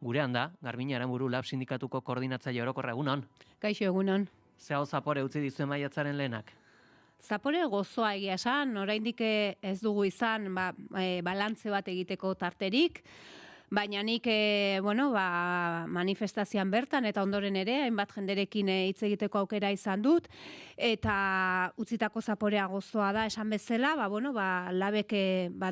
Gurean da, Garbiñe Aranburu Lab sindikatuko koordinatzaile orokorra, egunon. Kaixo egunon. Ze hau zapore utzi dizu maiatzaren lehenak? Zapore gozoa egia esan, oraindik ez dugu izan balantze bat egiteko tarterik, baina nik manifestazioan bertan eta ondoren ere, hainbat jenderekin hitz egiteko aukera izan dut, eta utzitako zaporea gozoa da esan bezala, labek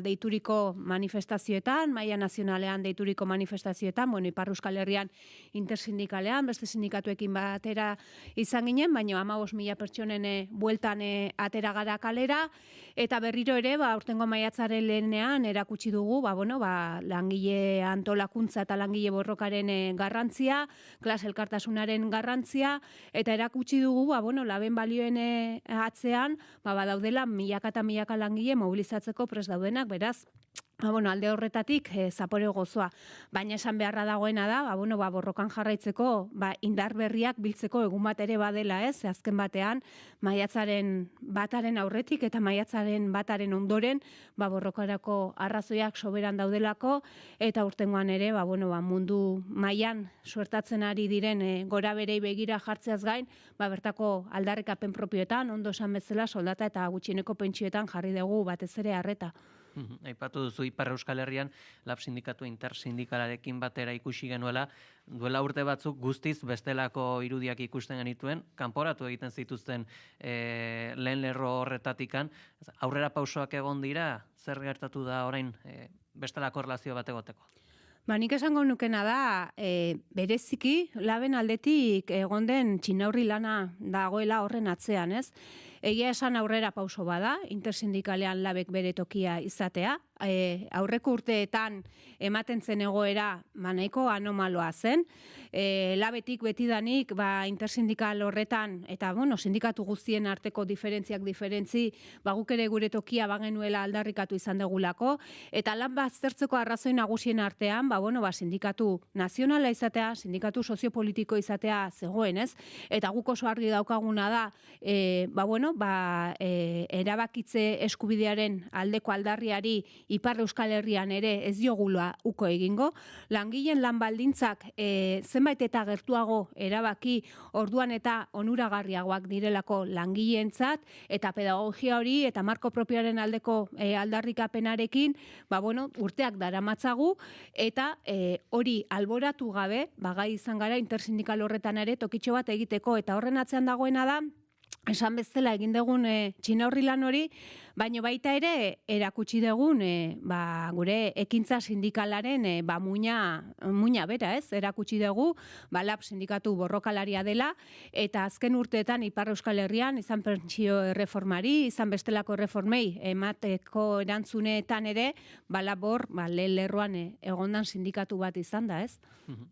deituriko manifestazioetan, maila nazionalean deituriko manifestazioetan, Ipar Euskal Herrian intersindikalean, beste sindikatuekin batera izan ginen, baina 15.000 pertsonen bueltan atera gara kalera, eta berriro ere, aurtengo maiatzaren lehenean erakutsi dugu, langile antolakuntza eta langile borrokaren garrantzia, klase elkartasunaren garrantzia, eta erakutsi dugu, laben balioen atzean, badaudela milaka eta milaka langile mobilizatzeko prest daudenak, beraz, alde horretatik zapore gozoa, baina esan beharra dagoena da, borrokan jarraitzeko, indar berriak biltzeko egun bat ere badela ez, azken batean, maiatzaren bataren aurretik eta maiatzaren bataren ondoren, borrokarako arrazoiak soberan daudelako, eta urtengoan ere, mundu mailan suertatzen ari diren gora berei begira jartzeaz gain, bertako aldarrikapen propioetan, ondo esan bezala soldata eta gutxieneko pentsioetan jarri dugu batez ere harreta. Aipatu duzu Ipar Euskal Herrian lab sindikatu intersindikalarekin batera ikusi genuela, duela urte batzuk guztiz bestelako irudiak ikusten genituen, kanporatu egiten zituzten lehen lerro horretatikan, aurrera pausoak egon dira, zer gertatu da orain bestelako erlazio bat egoteko? Nik esango nukena da, bereziki, laben aldetik egon den txinaurri lana dagoela horren atzean, ez? Egia esan aurrera pauso bada, intersindikalean labek bere tokia izatea, aurreko urteetan ematen zen egoera nahiko anomaloa zen, labetik betidanik intersindikal horretan, eta sindikatu guztien arteko diferentzi, guk ere gure tokia bagenuela aldarrikatu izan degulako, eta lan baztertzeko arrazoi nagusien artean, sindikatu nazionala izatea, sindikatu soziopolitiko izatea zegoen, ez? Eta guk oso argi daukaguna da, erabakitze eskubidearen aldeko aldarriari Ipar Euskal Herrian ere ez diogula uko egingo. Langileen lan baldintzak zenbait eta gertuago erabaki orduan eta onuragarriagoak direlako langileentzat, eta pedagogia hori eta marko propioaren aldeko aldarrikapenarekin, urteak daramatzagu, eta hori alboratu gabe, gai izan gara intersindikal horretan ere tokitxo bat egiteko, eta horren atzean dagoena da, esan bezala egin dugun txinaurri lan hori, baina baita ere erakutsi dugun gure ekintza sindikalaren muina bera, ez? Erakutsi dugu, lab sindikatu borrokalaria dela, eta azken urteetan Ipar Euskal Herrian, izan pentsio erreformari, izan bestelako erreformei emateko erantzuneetan ere, labor, lehen lerroan egondan sindikatu bat izan da, ez?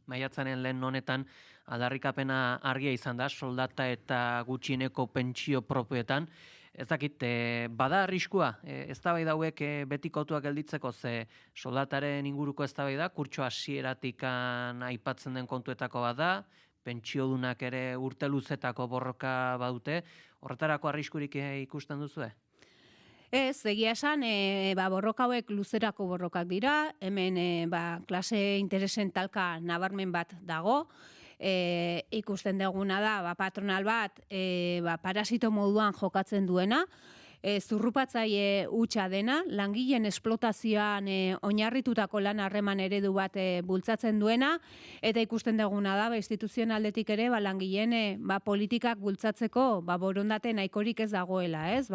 Maiatzaren lehen honetan, aldarrikapena argia izan da, soldata eta gutxieneko pentsio propioetan. Ez dakit, bada arriskua, eztabaida hauek betikotuak gelditzeko, ze soldataren inguruko eztabaida, kurtso hasieratikan aipatzen den kontuetako bada, pentsiodunak ere urte luzetako borroka badute, horretarako arriskurik ikusten duzue? Ez, egia esan, borroka hauek luzerako borrokak dira, hemen klase interesen talka nabarmen bat dago, ikusten duguna da, patronal bat, parasito moduan jokatzen duena, zurrupatzaile hutsa dena, langileen esplotazioan oinarritutako lan harreman eredu bat bultzatzen duena, eta ikusten duguna da, instituzionaldetik ere, langileen politikak bultzatzeko borondate nahikorik ez dagoela, ez?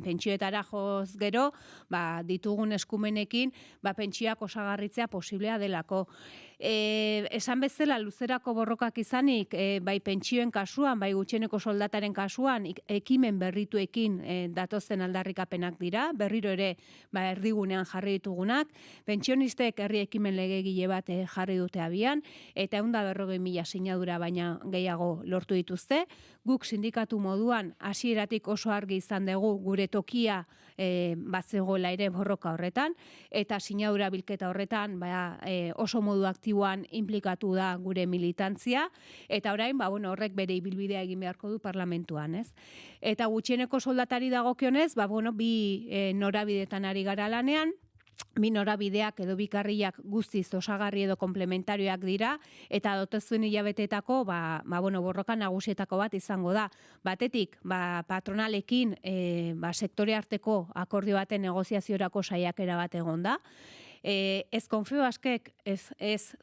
Pentsioetara joz gero, ditugun eskumenekin, pentsioak osagarritzea posiblea delako. Esan bezala, luzerako borrokak izanik, bai pentsioen kasuan, bai gutxieneko soldataren kasuan, ekimen berrituekin datozen aldarrikapenak dira, berriro ere erdigunean jarri ditugunak, pentsionistek herri ekimen legegile bat jarri dute abian, eta 140.000 sinadura baina gehiago lortu dituzte. Guk sindikatu moduan hasieratik oso argi izan dugu gure tokia batzegoela ere borroka horretan, eta sinadura bilketa horretan oso modu aktiboan implikatu da gure militantzia, eta orain horrek bere ibilbidea egin beharko du parlamentuan, ez? Eta gutxieneko soldatari dagokionez, bi norabidetan ari gara lanean, bi norabideak edo bi karrilak guztiz osagarri edo komplementarioak dira, eta dotezuen hilabeteetako borroka nagusietako bat izango da. Batetik, patronalekin sektore arteko akordio baten negoziaziorako saiakera bat egon da. Ez Confebaskek, ez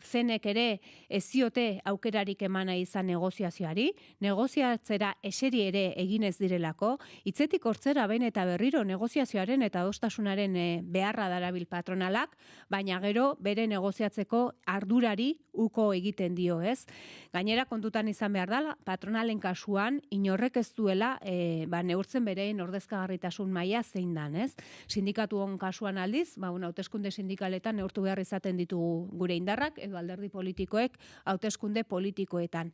zenek ere ez ziote aukerarik emana izan negoziazioari, negoziatzera eseri ere egin ez direlako, hitzetik hortzera behin eta berriro negoziazioaren eta adostasunaren beharra darabil patronalak, baina gero bere negoziatzeko ardurari uko egiten dio, ez? Gainera kontutan izan behar dela, patronalen kasuan inorrek ez duela neurtzen bereen ordezkagarritasun maila zein dan, ez? Sindikatuon kasuan aldiz, hauteskunde sindikaletan neurtu behar izaten ditugu gure indarrak, edo alderdi politikoek hauteskunde politikoetan.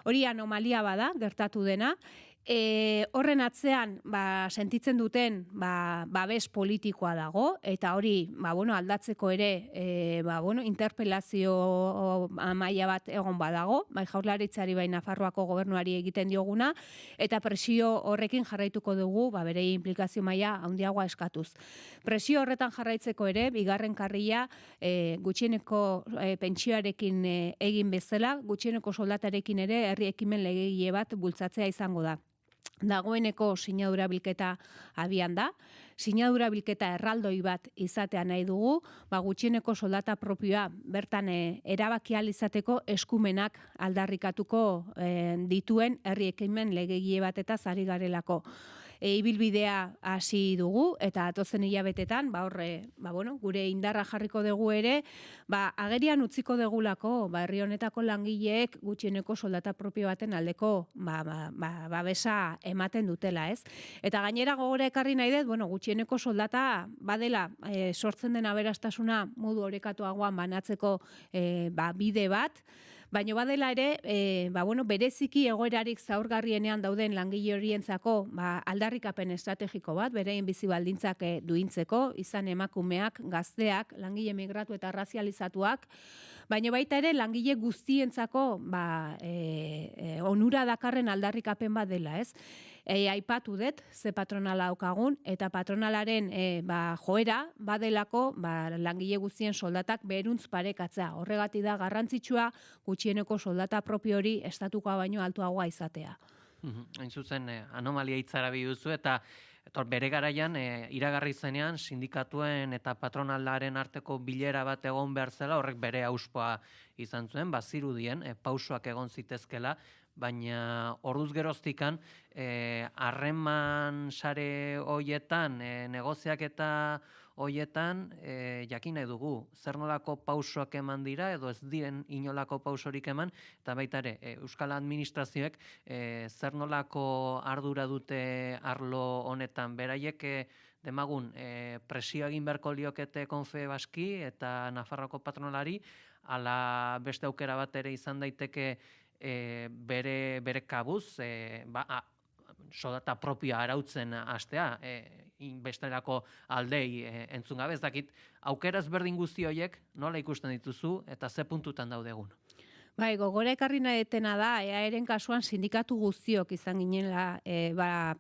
Hori anomalia bada, gertatu dena, horren atzean sentitzen duten babes politikoa dago, eta hori aldatzeko ere interpelazio maila bat egon badago, bai Jaurlaritzari bai Nafarroako gobernuari egiten dioguna, eta presio horrekin jarraituko dugu bere implikazio maila handiagoa eskatuz. Presio horretan jarraitzeko ere, bigarren karrila gutxieneko pentsioarekin egin bezala, gutxieneko soldatarekin ere herri ekimen legegile bat bultzatzea izango da. Dagoeneko sinadura bilketa abian da. Sinadura bilketa erraldoi bat izatea nahi dugu, gutxieneko soldata propioa bertan erabaki ahal izateko eskumenak aldarrikatuko dituen herri ekimen legegile bat eta zari garelako. Ibilbidea hasi dugu eta atozen hilabetetan gure indarra jarriko dugu ere, agerian utziko degulako herri honetako langileek gutxieneko soldata propio baten aldeko babesa ematen dutela, ez? Eta gainera gogora ekarri nahi dut, gutxieneko soldata badela sortzen den aberastasuna modu orekatuagoan banatzeko bide bat, baina badela ere, bereziki egoerarik zaurgarrienean dauden langile horientzako aldarrikapen estrategiko bat, bereien bizi baldintzak duintzeko, izan emakumeak, gazteak, langile migratu eta razializatuak, baina baita ere langile guztientzako onura dakarren aldarrikapen bat dela, ez? Aipatu dut, ze patronala daukagun, eta patronalaren joera badelako langile guztien soldatak beheruntz parekatzea. Horregatik da garrantzitsua gutxieneko soldata propio hori estatukoa baino altuagoa izatea. Hain zuzen, anomalia hitzarabi duzu eta bere garaian iragarri zenean sindikatuen eta patronalaren arteko bilera bat egon behar zela, horrek bere auspoa izan zuen, bazirudien pausoak egon zitezkela, baina orduz geroztikan harreman sare hoietan, negoziak eta hoietan jakin nahi dugu, zer nolako pausoak eman dira edo ez diren inolako pausorik eman, eta baita ere, Euskal Administrazioek zer nolako ardura dute arlo honetan, beraiek demagun presio egin beharko liokete Confebaski eta Nafarroako patronalari, ala beste aukera bat ere izan daiteke bere kabuz, soldata propioa arautzen hastea, bestelako aldei entzun gabe, ez dakit, aukera ezberdin guzti horiek nola ikusten dituzu eta ze puntutan daude egun? Bai, gogora ekarri nahi detena da, EAEren kasuan sindikatu guztiok izan ginela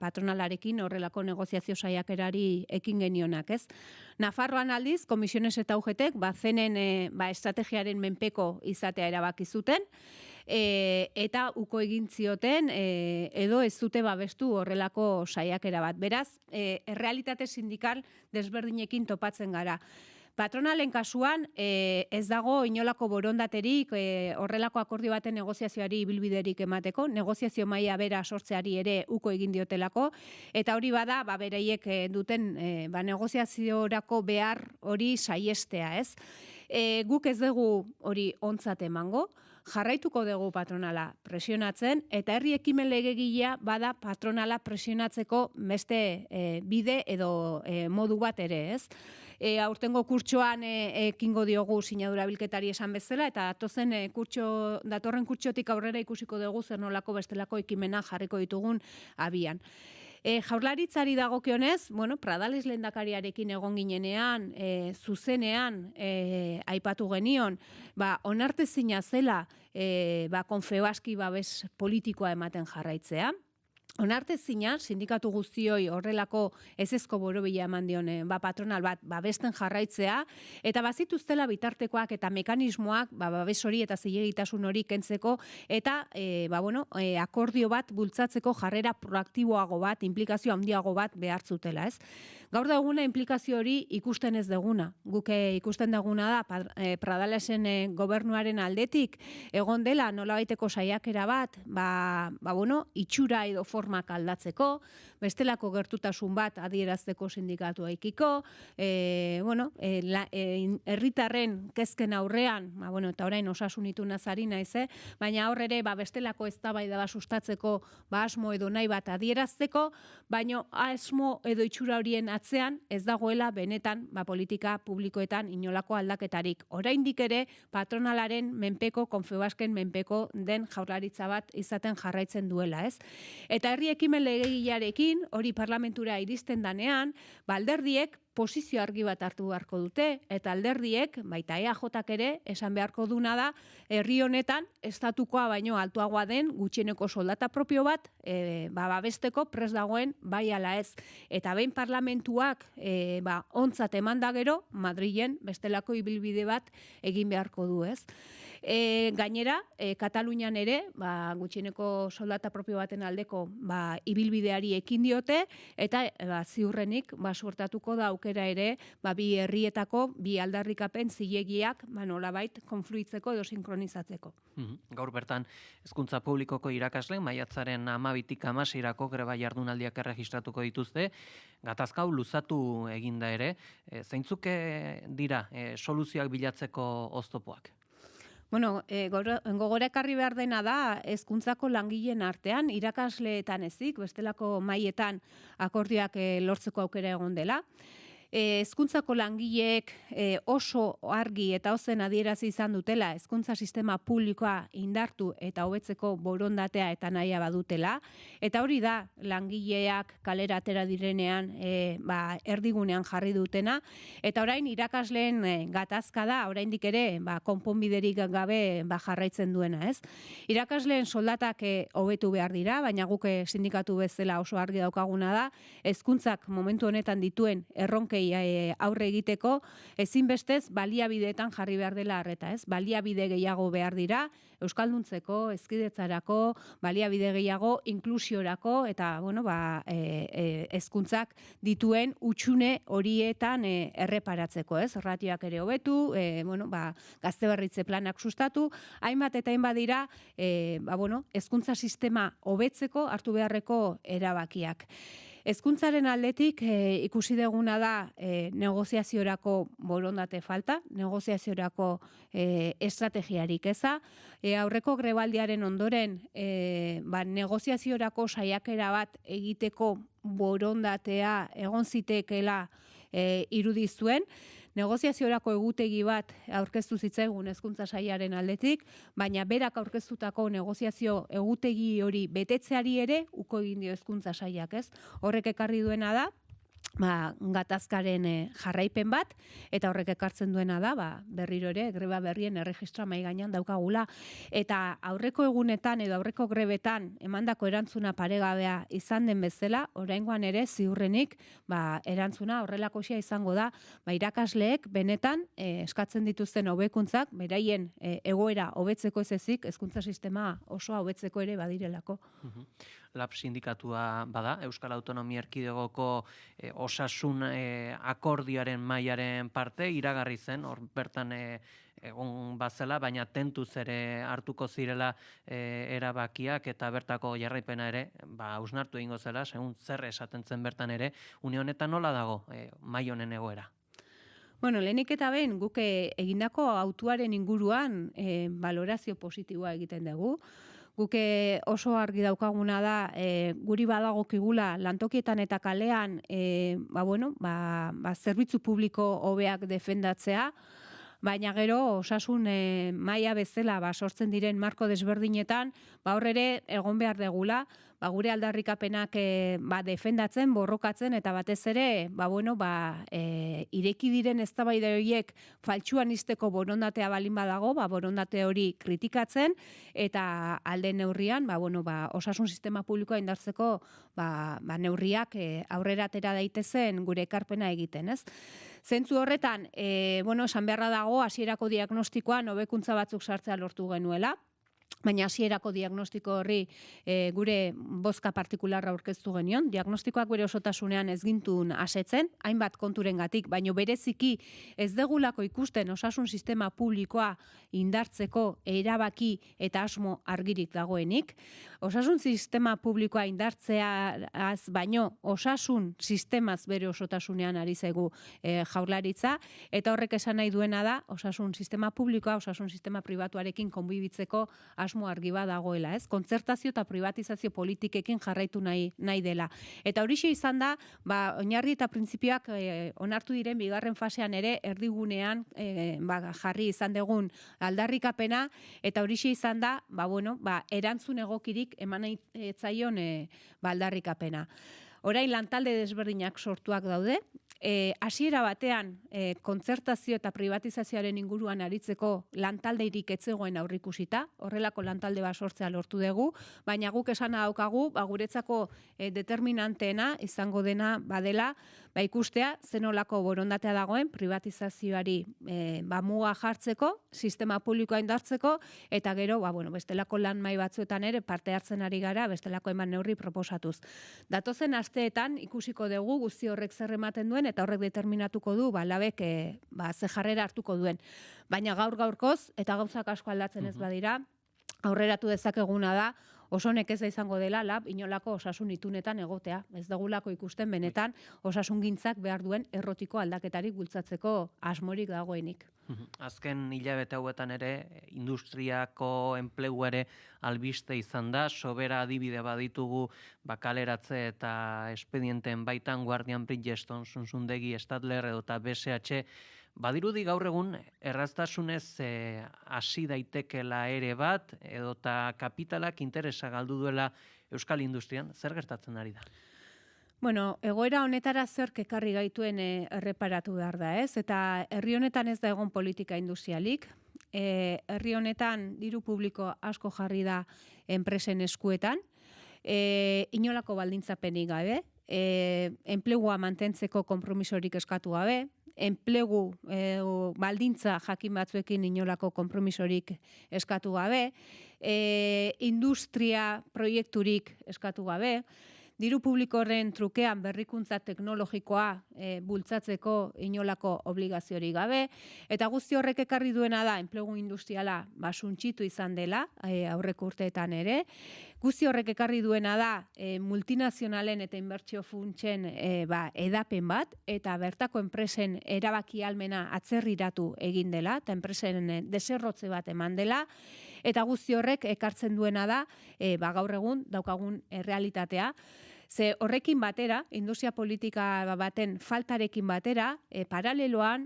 patronalarekin horrelako negoziazio saiakerari ekin genionak, ez? Nafarroan aldiz, Komisiones eta UGTek zenen estrategiaren menpeko izatea erabaki zuten, eta uko egin zioten edo ez dute babestu horrelako saiakera bat. Beraz, errealitate sindikal desberdinekin topatzen gara. Patronalen kasuan ez dago inolako borondaterik horrelako akordio baten negoziazioari ibilbiderik emateko, negoziazio maila bera sortzeari ere uko egin diotelako, eta hori bada bereiek duten negoziaziorako behar hori saiestea, ez? Guk ez dugu hori ontzat emango, jarraituko dugu patronala presionatzen, eta herri ekimen legegilea bada patronala presionatzeko beste bide edo modu bat ere, ez? Aurtengo kurtsoan ekingo diogu sinadura bilketari esan bezala, eta datorren kurtsotik aurrera ikusiko dugu zer nolako bestelako ekimena jarriko ditugun abian. Jaurlaritzari dagokionez, Pradales lehendakariarekin egon ginenean, zuzenean aipatu genion, onartezina zela Confebaski babes politikoa ematen jarraitzea. onartezina sindikatu guztioi horrelako ezezko borobila eman dion patronal bat babesten jarraitzea, eta bazituztela bitartekoak eta mekanismoak babes hori eta zilegitasun hori kentzeko, eta akordio bat bultzatzeko jarrera proaktiboago bat, implikazio handiago bat behar zutela, ez? Gaur da eguna implikazio hori ikusten ez deguna. Guk ikusten deguna da Pradalesen gobernuaren aldetik egon dela nolabaiteko saiakera bat, itxura edo formak aldatzeko, bestelako gertutasun bat adierazteko sindikatuekiko, herritarren kezken aurrean, eta orain osasun itunaz ari naiz, baina hor ere bestelako eztabaida bat sustatzeko asmo edo nahi bat adierazteko, baina asmo edo itxura horien atzean ez dagoela benetan politika publikoetan inolako aldaketarik. Oraindik ere patronalaren menpeko, Confebasken menpeko den jaurlaritza bat izaten jarraitzen duela, ez? Eta herri ekimen legegilearekin hori parlamentura iristen danean, alderdiek posizio argi bat hartu beharko dute, eta alderdiek, baita EAJak ere, esan beharko duna da, herri honetan, estatukoa baino altuagoa den, gutxieneko soldata propio bat, babesteko prest dagoen, bai ala ez. Eta behin parlamentuak, ontzat eman da gero, Madrilen bestelako ibilbide bat egin beharko du, ez? Gainera, Katalunian ere, gutxieneko soldata propio baten aldeko ibilbideari ekin diote, eta ziurrenik suertatuko da aukera ere, bi herrietako, bi aldarrikapen zilegiak nolabait konfluitzeko edo sinkronizatzeko. Gaur bertan, hezkuntza publikoko irakasle, maiatzaren 12tik 16irako greba jardunaldiak erregistratuko dituzte, gatazka hau luzatu eginda ere, zeintzuk dira soluzioak bilatzeko oztopoak? Gogora ekarri behar dena da, hezkuntzako langileen artean, irakasleetan ezik, bestelako mailetan akordioak lortzeko aukera egon dela. Hezkuntzako langileek oso argi eta ozen adierazi izan dutela hezkuntza sistema publikoa indartu eta hobetzeko borondatea eta nahia badutela, eta hori da langileak kalera atera direnean erdigunean jarri dutena, eta orain irakasleen gatazka da, oraindik ere konponbiderik gabe jarraitzen duena, ez? Irakasleen soldatak hobetu behar dira, baina guk sindikatu bezala oso argi daukaguna da, hezkuntzak momentu honetan dituen erronkei aurre egiteko, ezinbestez baliabideetan jarri behar dela arreta, ez? Baliabide gehiago behar dira, euskalduntzeko, hezkidetzarako, baliabide gehiago, inklusiorako, eta, hezkuntzak dituen hutsune horietan erreparatzeko, ez? Ratioak ere hobetu, gazte berritze planak sustatu, hainbat eta hainbat dira, hezkuntza sistema hobetzeko hartu beharreko erabakiak. Hezkuntzaren aldetik ikusi deguna da negoziaziorako borondate falta, negoziaziorako estrategiarik eza. Aurreko grebaldiaren ondoren negoziaziorako saiakera bat egiteko borondatea egon zitekeela irudi zuen. Negoziaziorako egutegi bat aurkeztu zitzaigun hezkuntza sailaren aldetik, baina berak aurkeztutako negoziazio egutegi hori betetzeari ere uko egin dio hezkuntza sailak, ez? Horrek ekarri duena da, gatazkaren jarraipen bat, eta horrek ekartzen duena da, berriro ere, greba berrien erregistra mahai gainean daukagula. Eta aurreko egunetan edo aurreko grebetan emandako erantzuna paregabea izan den bezala, oraingoan ere ziurrenik erantzuna horrelakoxea izango da, irakasleek benetan eskatzen dituzten hobekuntzak, beraien egoera hobetzeko ez ezik, hezkuntza sistema oso hobetzeko ere badirelako. LAB sindikatua bada, Euskal Autonomia Erkidegoko osasun akordioaren mailaren parte, iragarri zen, hor bertan egon bazela, baina tentuz ere hartuko zirela erabakiak eta bertako jarraipena ere, hausnartu egingo zela, segun zer esaten zen bertan ere, une honetan nola dago mail honen egoera? Lehenik eta behin guk egindako autuaren inguruan balorazio positiboa egiten dugu. Guk oso argi daukaguna da, guri badagokigula lantokietan eta kalean zerbitzu publiko hobeak defendatzea, baina gero osasun maila bezala sortzen diren marko desberdinetan, hor ere egon behar degula, gure aldarrikapenak defendatzen, borrokatzen, eta batez ere, ireki diren eztabaida horiek faltsuan izteko borondatea balin badago, borondate hori kritikatzen, eta alde neurrian, osasun sistema publikoa indartzeko neurriak aurrera atera daitezen gure ekarpena egiten, ez? Zentzu horretan, esan beharra dago, hasierako diagnostikoan hobekuntza batzuk sartzea lortu genuela, baina hasierako diagnostiko horri gure bozka partikularra aurkeztu genion. Diagnostikoak bere osotasunean ez gintun asetzen, hainbat konturengatik, baina bereziki ez degulako ikusten osasun sistema publikoa indartzeko erabaki eta asmo argirik dagoenik. Osasun sistema publikoa indartzeaz baino osasun sistemaz bere osotasunean ari zaigu jaurlaritza, eta horrek esan nahi duena da osasun sistema publikoa, osasun sistema pribatuarekin konbibitzeko asmo argi bat dagoela, ez? Kontzertazio eta privatizazio politikekin jarraitu nahi dela. Eta horixe izan da, oinarri eta printzipioak onartu diren bigarren fasean ere erdigunean jarri izan dugun aldarrikapena, eta horixe izan da, erantzun egokirik eman zaion aldarrikapena. Orain lantalde desberdinak sortuak daude, hasiera batean kontzertazio eta privatizazioaren inguruan aritzeko lantaldeirik ez zegoen aurrikusita, horrelako lantalde bat sortzea lortu dugu, baina guk esana daukagu, guretzako determinanteena izango dena badela, ikustea zenolako borondatea dagoen privatizazioari muga jartzeko, sistema publikoa indartzeko, eta gero, bestelako lan mahai batzuetan ere parte hartzen ari gara, bestelako eman neurri proposatuz. Datozen asteetan ikusiko dugu guzti horrek zer ematen duen, eta horrek determinatuko du labek ze jarrera hartuko duen. Baina gaurkoz, eta gauzak asko aldatzen ez badira, aurreratu dezakeguna da, oso nekeza izango dela lab inolako osasun itunetan egotea. Ez dugulako ikusten benetan osasungintzak behar duen errotiko aldaketarik bultzatzeko asmorik dagoenik. Azken hilabete hauetan ere, industriako enplegu ere albiste izan da, sobera adibide baditugu kaleratze eta espedienten baitan Guardian Bridgestone, Zunzundegi, Stadler edo eta BSH, badirudi gaur egun erraztasunez hasi daitekela ere bat, edota kapitalak interesa galdu duela euskal industrian, zer gertatzen ari da? Egoera honetara zerk ekarri gaituen erreparatu behar da, ez? Eta herri honetan ez da egon politika industrialik, herri honetan diru publiko asko jarri da enpresen eskuetan, inolako baldintzapenik gabe, enplegua mantentzeko konpromisorik eskatu gabe, enplegu baldintza jakin batzuekin inolako konpromisorik eskatu gabe, industria proiekturik eskatu gabe, diru publiko horren trukean berrikuntza teknologikoa bultzatzeko inolako obligaziorik gabe, eta guzti horrek ekarri duena da enplegu industriala suntsitu izan dela aurreko urteetan ere, guzti horrek ekarri duena da multinazionalen eta inbertsio funtsen edapen bat, eta bertako enpresen erabaki ahalmena atzerriratu egin dela, eta enpresen deserrotze bat eman dela, eta guzti horrek ekartzen duena da gaur egun daukagun errealitatea. Ze horrekin batera, industria politika baten faltarekin batera, paraleloan,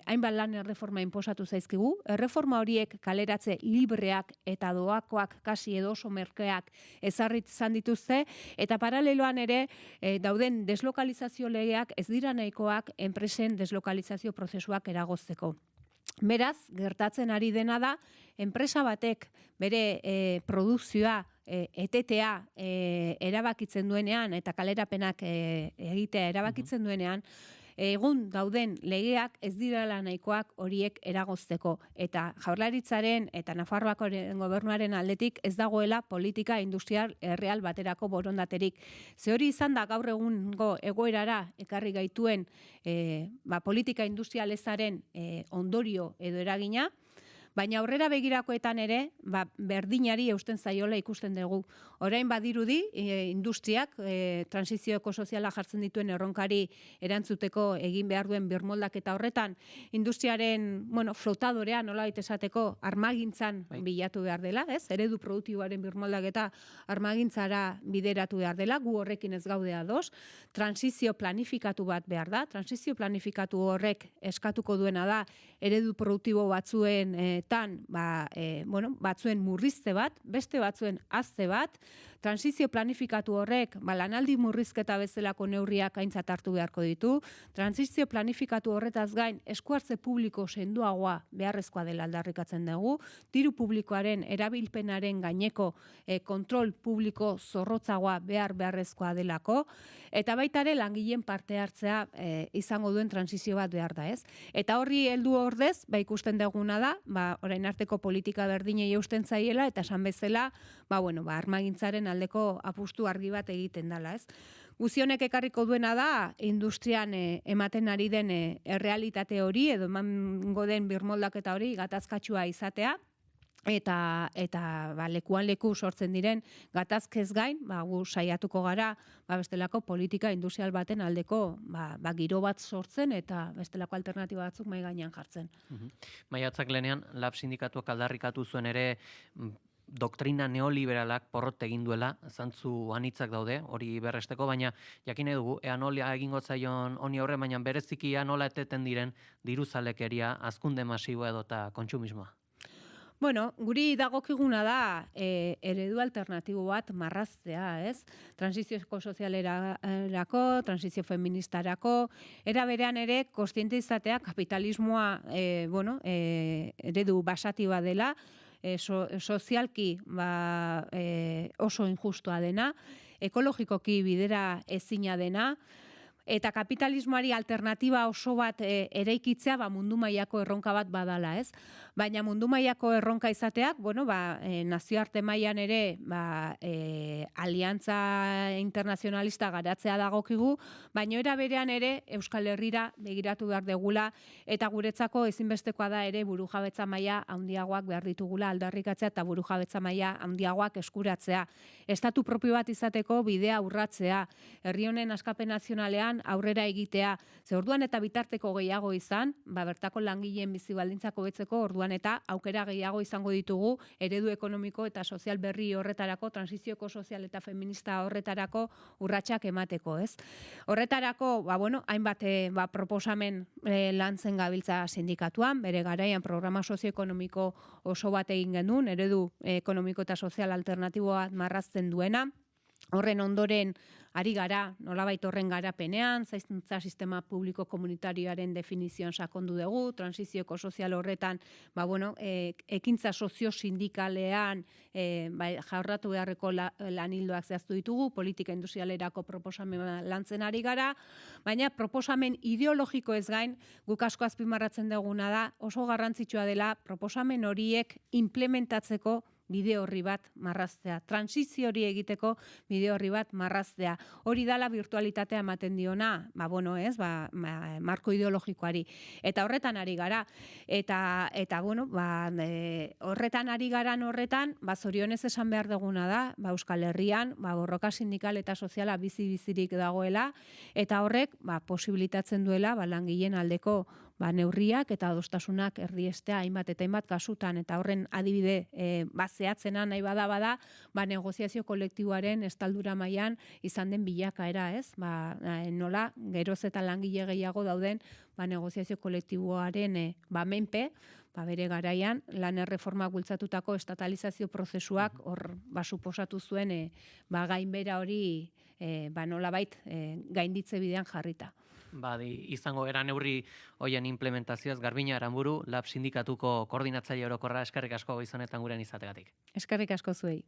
hainbat lan erreforma inposatu zaizkigu, erreforma horiek kaleratze libreak eta doakoak, kasi edo oso merkeak ezarrit izan dituzte, eta paraleloan ere dauden deslokalizazio legeak ez dira nahikoak enpresen deslokalizazio prozesuak eragozteko. Beraz, gertatzen ari dena da, enpresa batek bere produkzioa etetea erabakitzen duenean eta kalerapenak egitea erabakitzen duenean, egun dauden legeak ez direla nahikoak horiek eragozteko. Eta Jaurlaritzaren eta Nafarroako gobernuaren aldetik ez dagoela politika industrial erreal baterako borondaterik. Ze hori izan da gaur egungo egoerara ekarri gaituen politika industrialezaren ondorio edo eragina, baina aurrera begirakoetan ere, berdinari eusten zaiola ikusten dugu. Orain badirudi, industriak, transizioko soziala jartzen dituen erronkari erantzuteko egin behar duen birmoldaketa horretan, industriaren, flotadorea nolabait esateko armagintzan bilatu behar dela, ez? Eredu produktiboaren birmoldaketa armagintzara bideratu behar dela, gu horrekin ez gaude ados, transizio planifikatu bat behar da, transizio planifikatu horrek eskatuko duena da, eredu produktibo batzuen batzuen murrizte bat, beste batzuen hazte bat, transizio planifikatu horrek, lanaldi murrizketa bezalako neurriak aintzat hartu beharko ditu, transizio planifikatu horretaz gain eskuartze publiko sendoagoa beharrezkoa dela aldarrikatzen dugu, diru publikoaren erabilpenaren gaineko kontrol publiko zorrotzagoa beharrezkoa delako, eta baita ere langileen parte hartzea izango duen transizio bat behar da, ez? Eta horri heldu ordez, ikusten duguna da, orain arteko politika berdinei eusten zaiela, eta esan bezala, armagintzaren aldeko apustu argi bat egiten dela, ez? Guzionek ekarriko duena da, industrian ematen ari den errealitate hori, edo emango den birmoldaketa hori gatazkatsua izatea, eta lekuan leku sortzen diren gatazkez gain, gu saiatuko gara bestelako politika industrial baten aldeko giro bat sortzen eta bestelako alternatiba batzuk mahai gainean jartzen. Maiatzak lehenean, LAB sindikatuak aldarrikatu zuen ere doktrina neoliberalak porrot egin duela, zantzu anitzak daude, hori berresteko, baina jakin dugu, ea nola egingo zaion honi aurre, baina bereziki nola eteten diren diruzalekeria, hazkunde masiboa edota kontsumismoa. Bueno, guri dagokiguna da eredu alternatibo bat marraztea, ez? Transizio sozialerako, transizio feministarako, era berean ere kontziente izatea kapitalismoa eredu basatiba dela, sozialki oso injustua dena, ekologikoki bidera ezina dena, eta kapitalismoari alternatiba oso bat eraikitzea mundu mailako erronka bat badala, ez? Baina mundu mailako erronka izateak, nazioarte mailan ere aliantza internazionalista garatzea dagokigu, baina era berean ere Euskal Herrira begiratu behar degula, eta guretzako ezinbestekoa da ere burujabetza maila handiagoak behar ditugula aldarrikatzea eta burujabetza maila handiagoak eskuratzea. Estatu propio bat izateko bidea urratzea, herri honen askapen nazionalean aurrera egitea, ze orduan eta bitarteko gehiago izan, bertako langileen bizi baldintzak hobetzeko orduan eta aukera gehiago izango ditugu eredu ekonomiko eta sozial berri horretarako, transizioko sozial eta feminista horretarako urratsak emateko, ez? Horretarako, hainbat proposamen lantzen gabiltza sindikatuan, bere garaian programa sozioekonomiko oso bat egin genuen, eredu ekonomiko eta sozial alternatiboa marrazten duena, horren ondoren ari gara, nolabait horren garapenean, zaintza sistema publiko komunitarioaren definizioan sakondu dugu, transizioko sozial horretan, ekintza sozio-sindikalean jarratu beharreko lanildoak zehaztu ditugu, politika industrialerako proposamen lantzen ari gara, baina proposamen ideologiko ez gain, guk asko azpimarratzen duguna da, oso garrantzitsua dela proposamen horiek implementatzeko bide horri bat marraztea. Transizio hori egiteko bide horri bat marraztea. Hori dala virtualitatea ematen diona, marko ideologikoari. Eta horretan ari gara. Eta horretan ari garan horretan, zorionez esan behar duguna da, Euskal Herrian, borroka sindikal eta soziala bizi-bizirik dagoela, eta horrek posibilitatzen duela langileen aldeko neurriak eta adostasunak erdiestea hainbat eta hainbat kasutan, eta horren adibide zehatzena nahi bada, negoziazio kolektiboaren estaldura mailan izan den bilakaera, ez? Nola, geroz eta langile gehiago dauden negoziazio kolektiboaren menpe, bere garaian, lan erreformak bultzatutako estatalizazio prozesuak hor suposatu zuen gainbera hori nolabait gainditze bidean jarrita. Izango era neurri hoien implementazioaz, Garbina Aranburu, LAB sindikatuko koordinatzaile orokorra, eskerrik asko goizonetan gurean izategatik. Eskerrik asko zuei.